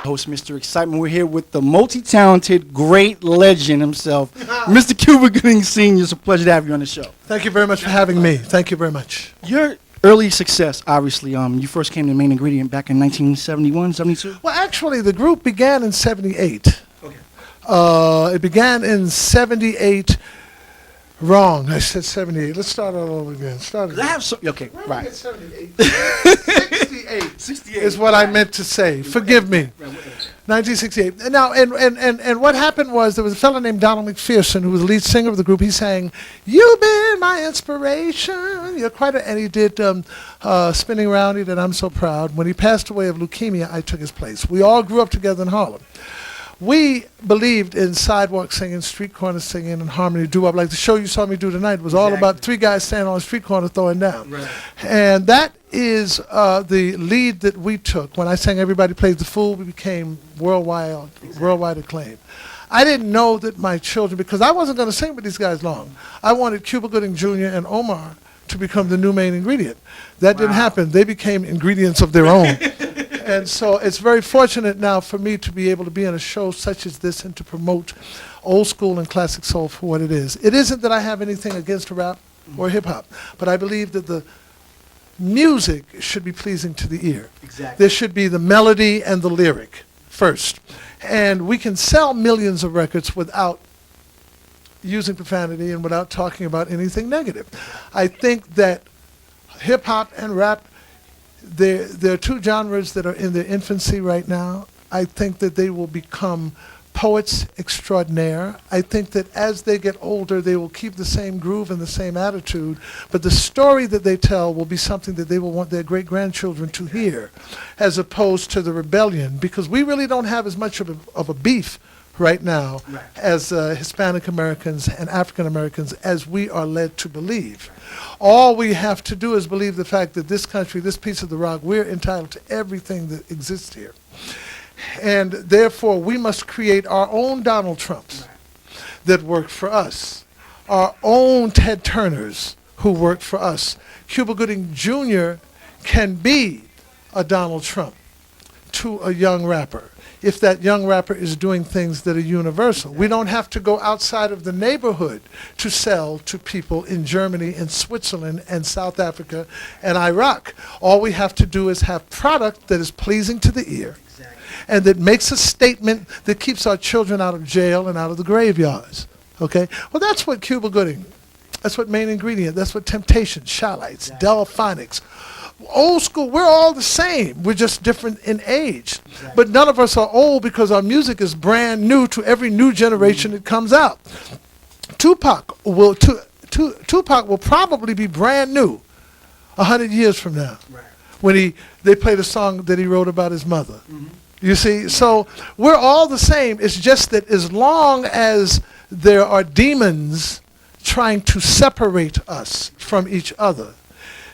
Host Mr. Excitement. We're here with the multi-talented, great legend himself, Mr. Cuba Gooding Sr. It's a pleasure to have you on the show. Thank you very much for having me. Thank you very much. Your early success, obviously, you first came to Main Ingredient back in 1971, 72? Well, actually, the group began in 78. Okay. It began in 78. Wrong. I said 78. Let's start all over again. Start I have some, okay, Where right. did I get 78? 68 is what I meant to say. Forgive me. 1968. And now, and what happened was there was a fellow named Donald McPherson who was the lead singer of the group. He sang, "You've been my inspiration." You're quite a, and he did "Spinning Around It," and "I'm So Proud." When he passed away of leukemia, I took his place. We all grew up together in Harlem. We believed in sidewalk singing, street corner singing, and harmony doo-wop. Like the show you saw me do tonight was all about three guys standing on a street corner throwing down. Right. And that is the lead that we took. When I sang Everybody Plays the Fool, we became worldwide acclaim. I didn't know that my children, because I wasn't going to sing with these guys long. I wanted Cuba Gooding Jr. and Omar to become the new Main Ingredient. That didn't happen. They became ingredients of their own. And so it's very fortunate now for me to be able to be on a show such as this and to promote old school and classic soul for what it is. It isn't that I have anything against rap or hip-hop, but I believe that the music should be pleasing to the ear. Exactly. There should be the melody and the lyric first. And we can sell millions of records without using profanity and without talking about anything negative. I think that hip-hop and rap, there are two genres that are in their infancy right now. I think that they will become poets extraordinaire. I think that as they get older, they will keep the same groove and the same attitude, but the story that they tell will be something that they will want their great-grandchildren to hear, as opposed to the rebellion, because we really don't have as much of a beef right now as Hispanic Americans and African Americans as we are led to believe. All we have to do is believe the fact that this country, this piece of the rock, we're entitled to everything that exists here. And therefore, we must create our own Donald Trumps that work for us, our own Ted Turners who work for us. Cuba Gooding Jr. can be a Donald Trump to a young rapper, if that young rapper is doing things that are universal. We don't have to go outside of the neighborhood to sell to people in Germany and Switzerland and South Africa and Iraq. All we have to do is have product that is pleasing to the ear and that makes a statement that keeps our children out of jail and out of the graveyards. Okay? Well, that's what Cuba Gooding, that's what Main Ingredient, that's what Temptation, Shallites, Delphonics, old school, we're all the same. We're just different in age. But none of us are old because our music is brand new to every new generation that comes out. Tupac will probably be brand new 100 years from now when they played a song that he wrote about his mother. You see, so we're all the same. It's just that as long as there are demons trying to separate us from each other,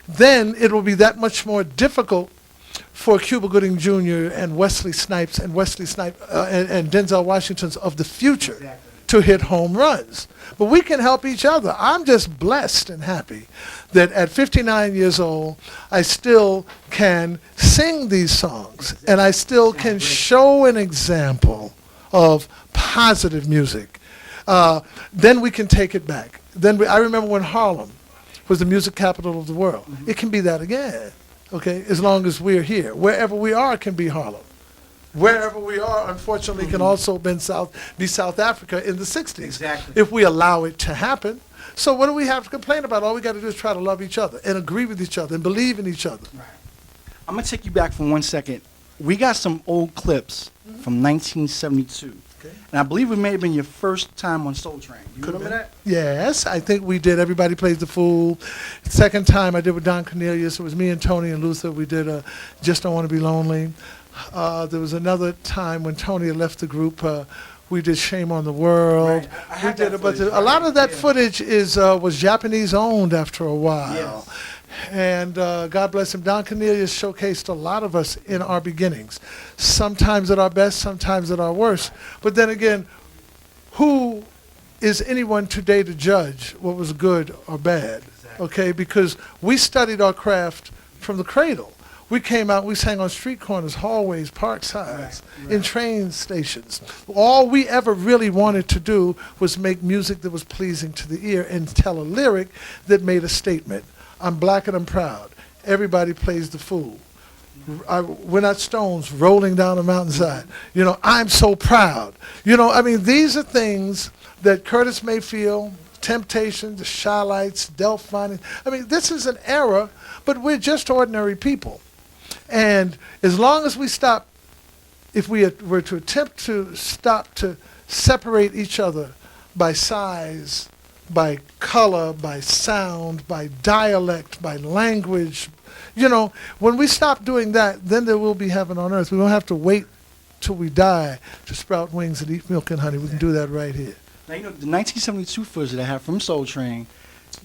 then it will be that much more difficult for Cuba Gooding Jr. and Wesley Snipes and and Denzel Washington's of the future to hit home runs. But we can help each other. I'm just blessed and happy that at 59 years old, I still can sing these songs and I still can show an example of positive music. Then we can take it back. I remember when Harlem was the music capital of the world. It can be that again, okay, as long as we're here. Wherever we are can be Harlem. Wherever we are, unfortunately, can also be South Africa in the 60s, if we allow it to happen. So what do we have to complain about? All we got to do is try to love each other and agree with each other and believe in each other. I'm going to take you back for 1 second. We got some old clips from 1972. And I believe it may have been your first time on Soul Train. Do you remember that? Yes, I think we did Everybody Plays the Fool. Second time I did with Don Cornelius. It was me and Tony and Luther. We did Just Don't Want to Be Lonely. There was another time when Tony had left the group. We did Shame on the World. We did a lot of that footage was Japanese owned after a while. Yes. And God bless him, Don Cornelius showcased a lot of us in our beginnings, sometimes at our best, sometimes at our worst. But then again, who is anyone today to judge what was good or bad? Okay, because we studied our craft from the cradle. We came out, we sang on street corners, hallways, park sides, Right. in train stations. All we ever really wanted to do was make music that was pleasing to the ear and tell a lyric that made a statement. I'm black and I'm proud. Everybody plays the fool. We're not stones rolling down a mountainside. You know, I'm so proud. You know, I mean, these are things that Curtis Mayfield, Temptation, the Shy-Lights, Delphine. I mean, this is an era, but we're just ordinary people. And as long as we stop, if we were to attempt to stop to separate each other by size, by color, by sound, by dialect, by language, you know, when we stop doing that, then there will be heaven on earth. We don't have to wait till we die to sprout wings and eat milk and honey. We can do that right here. Now, you know, the 1972 footage that I have from Soul Train,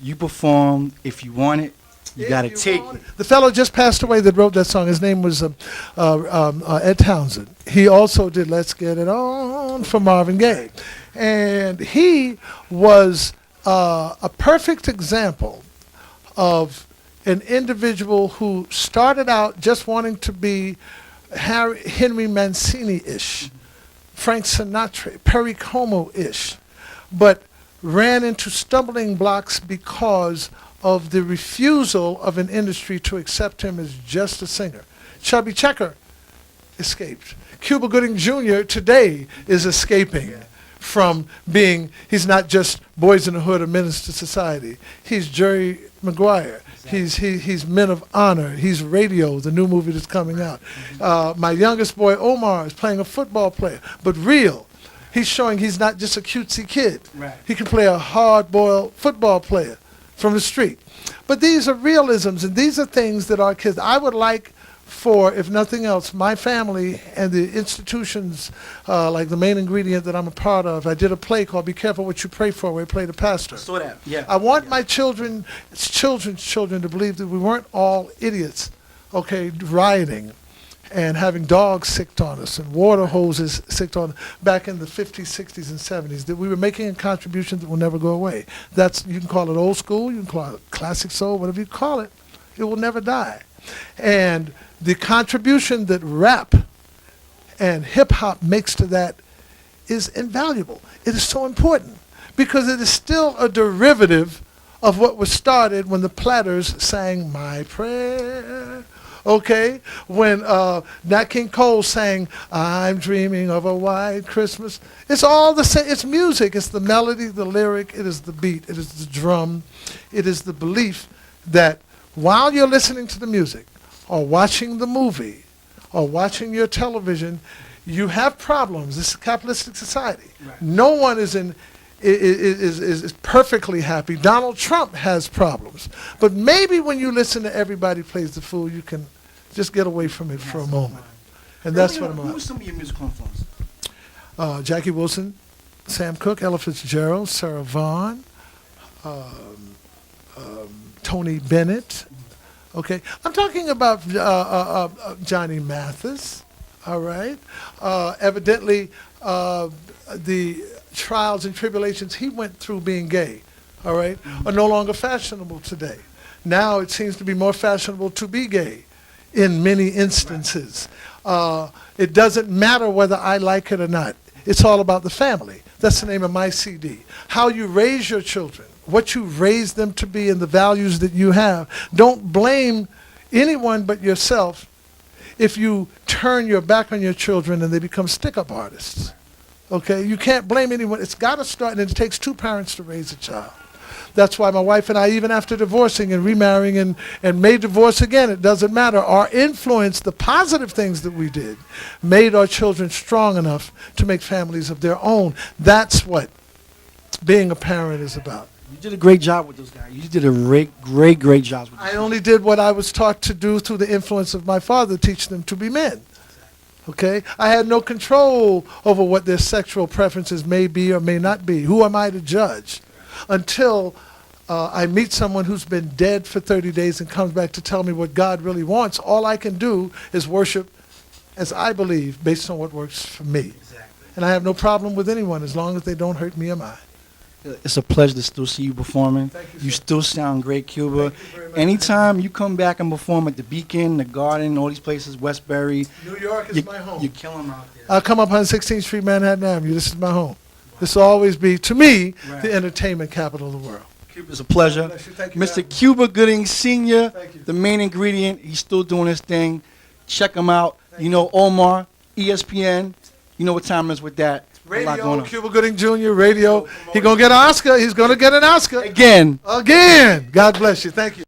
you performed If You Want It, you got to take it. The fellow just passed away that wrote that song. His name was Ed Townsend. He also did Let's Get It On for Marvin Gaye. And he was a perfect example of an individual who started out just wanting to be Henry Mancini-ish, Frank Sinatra, Perry Como-ish, but ran into stumbling blocks because of the refusal of an industry to accept him as just a singer. Chubby Checker escaped. Cuba Gooding Jr. today is escaping from being, he's not just Boys in the Hood or Menace to Society. He's Jerry Maguire. He's Men of Honor. He's Radio, the new movie that's coming out. My youngest boy, Omar, is playing a football player, but real. He's showing he's not just a cutesy kid. Right. He can play a hard-boiled football player from the street. But these are realisms, and these are things that our kids, I would like for, if nothing else, my family and the institutions, like the Main Ingredient that I'm a part of. I did a play called Be Careful What You Pray For, where I played a pastor. I saw that, yeah. I want my children's children to believe that we weren't all idiots, okay, rioting and having dogs sicked on us and water hoses sicked on us back in the 50s, 60s, and 70s, that we were making a contribution that will never go away. That's, you can call it old school, you can call it classic soul, whatever you call it, it will never die. And the contribution that rap and hip-hop makes to that is invaluable. It is so important because it is still a derivative of what was started when the Platters sang My Prayer. Okay, when Nat King Cole sang, I'm dreaming of a white Christmas. It's all the same. It's music. It's the melody, the lyric. It is the beat. It is the drum. It is the belief that while you're listening to the music or watching the movie or watching your television, you have problems. This is a capitalistic society. Right. No one is perfectly happy. Donald Trump has problems. But maybe when you listen to Everybody Plays the Fool, you can just get away from it for a moment. And that's what I'm Who about. were some of your musical influences? Jackie Wilson, Sam Cooke, Ella Fitzgerald, Sarah Vaughan, Tony Bennett. Okay, I'm talking about Johnny Mathis. All right, evidently the trials and tribulations he went through being gay, all right, are no longer fashionable today. Now it seems to be more fashionable to be gay in many instances. It doesn't matter whether I like it or not. It's all about the family. That's the name of my CD. How you raise your children, what you raise them to be, and the values that you have. Don't blame anyone but yourself if you turn your back on your children and they become stick-up artists. Okay, you can't blame anyone. It's got to start, and it takes two parents to raise a child. That's why my wife and I, even after divorcing and remarrying and may divorce again, it doesn't matter. Our influence, the positive things that we did, made our children strong enough to make families of their own. That's what being a parent is about. You did a great job with those guys. You did a great job with them. I only did what I was taught to do through the influence of my father, teach them to be men. Okay? I had no control over what their sexual preferences may be or may not be. Who am I to judge? Until I meet someone who's been dead for 30 days and comes back to tell me what God really wants, all I can do is worship as I believe, based on what works for me. Exactly. And I have no problem with anyone as long as they don't hurt me or mine. It's a pleasure to still see you performing. Thank you, You sir. still sound great, Cuba. Thank you very much. Anytime you come back and perform at the Beacon, the Garden, all these places, Westbury, New York is my home. you kill them out there. I'll come up on 16th Street, Manhattan Avenue. This is my home. This will always be, to me, Right. the entertainment capital of the world. Cuba's a pleasure. Bless you. Thank you, Mr. Adam. Cuba Gooding Sr., Thank you. the main ingredient, he's still doing his thing. Check him out. You know Omar, ESPN, you know what time it is with that. A lot going Radio, on. Cuba Gooding Jr., radio. He's going to get an Oscar. He's going to get an Oscar. Again. Again. God bless you. Thank you.